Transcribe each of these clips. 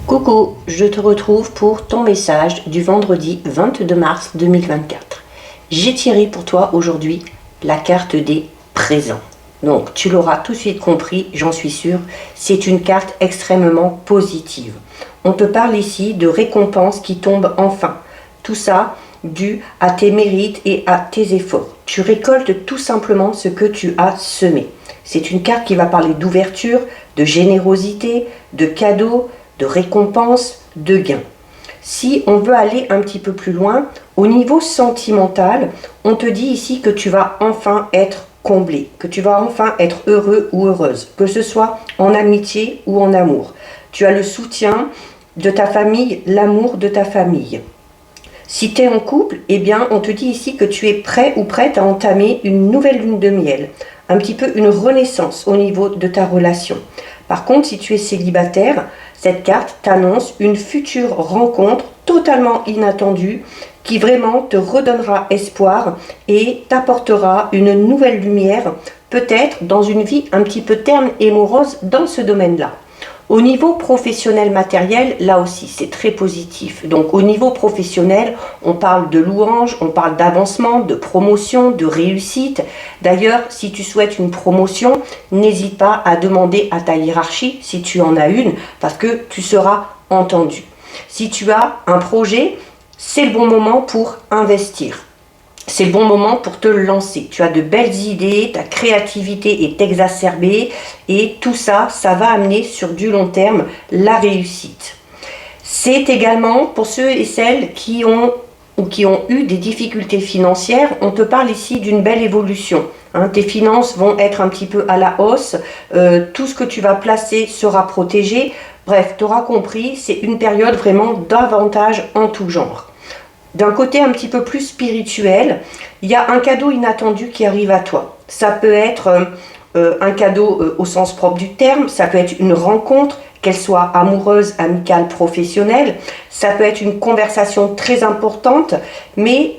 Coucou, je te retrouve pour ton message du vendredi 22 mars 2024. J'ai tiré pour toi aujourd'hui la carte des présents. Donc tu l'auras tout de suite compris, j'en suis sûre, c'est une carte extrêmement positive. On te parle ici de récompenses qui tombent enfin. Tout ça dû à tes mérites et à tes efforts. Tu récoltes tout simplement ce que tu as semé. C'est une carte qui va parler d'ouverture, de générosité, de cadeaux, de récompenses, de gains. Si on veut aller un petit peu plus loin, au niveau sentimental, on te dit ici que tu vas enfin être comblé, que tu vas enfin être heureux ou heureuse, que ce soit en amitié ou en amour. Tu as le soutien de ta famille, l'amour de ta famille. Si tu es en couple, eh bien, on te dit ici que tu es prêt ou prête à entamer une nouvelle lune de miel, un petit peu une renaissance au niveau de ta relation. Par contre, si tu es célibataire, cette carte t'annonce une future rencontre totalement inattendue qui vraiment te redonnera espoir et t'apportera une nouvelle lumière, peut-être dans une vie un petit peu terne et morose dans ce domaine-là. Au niveau professionnel matériel, là aussi, c'est très positif. Donc, au niveau professionnel, on parle de louanges, on parle d'avancement, de promotion, de réussite. D'ailleurs, si tu souhaites une promotion, n'hésite pas à demander à ta hiérarchie, si tu en as une, parce que tu seras entendu. Si tu as un projet, c'est le bon moment pour investir. C'est le bon moment pour te lancer. Tu as de belles idées, ta créativité est exacerbée et tout ça, ça va amener sur du long terme la réussite. C'est également pour ceux et celles qui ont eu des difficultés financières, on te parle ici d'une belle évolution. Tes finances vont être un petit peu à la hausse, tout ce que tu vas placer sera protégé. Bref, tu auras compris, c'est une période vraiment d'avantage en tout genre. D'un côté un petit peu plus spirituel, il y a un cadeau inattendu qui arrive à toi. Ça peut être un cadeau au sens propre du terme, ça peut être une rencontre, qu'elle soit amoureuse, amicale, professionnelle, ça peut être une conversation très importante, mais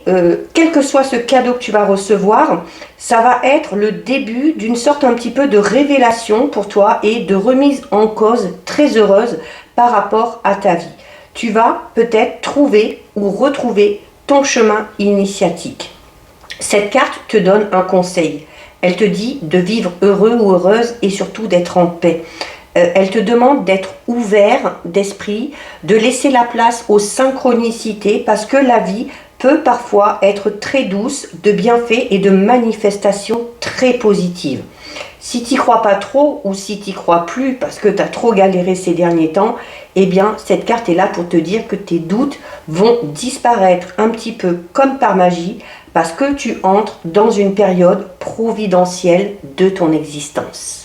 quel que soit ce cadeau que tu vas recevoir, ça va être le début d'une sorte un petit peu de révélation pour toi et de remise en cause très heureuse par rapport à ta vie. Tu vas peut-être trouver ou retrouver ton chemin initiatique. Cette carte te donne un conseil. Elle te dit de vivre heureux ou heureuse et surtout d'être en paix. Elle te demande d'être ouvert d'esprit, de laisser la place aux synchronicités parce que la vie peut parfois être très douce de bienfaits et de manifestations très positives. Si tu n'y crois pas trop ou si tu n'y crois plus parce que tu as trop galéré ces derniers temps, eh bien cette carte est là pour te dire que tes doutes vont disparaître un petit peu comme par magie parce que tu entres dans une période providentielle de ton existence.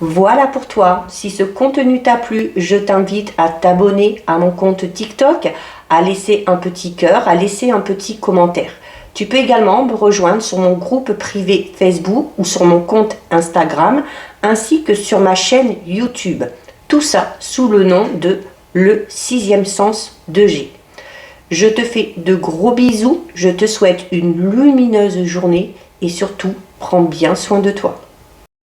Voilà pour toi. Si ce contenu t'a plu, je t'invite à t'abonner à mon compte TikTok, à laisser un petit cœur, à laisser un petit commentaire. Tu peux également me rejoindre sur mon groupe privé Facebook ou sur mon compte Instagram, ainsi que sur ma chaîne YouTube. Tout ça sous le nom de Le Sixième Sens de G. Je te fais de gros bisous, je te souhaite une lumineuse journée et surtout, prends bien soin de toi.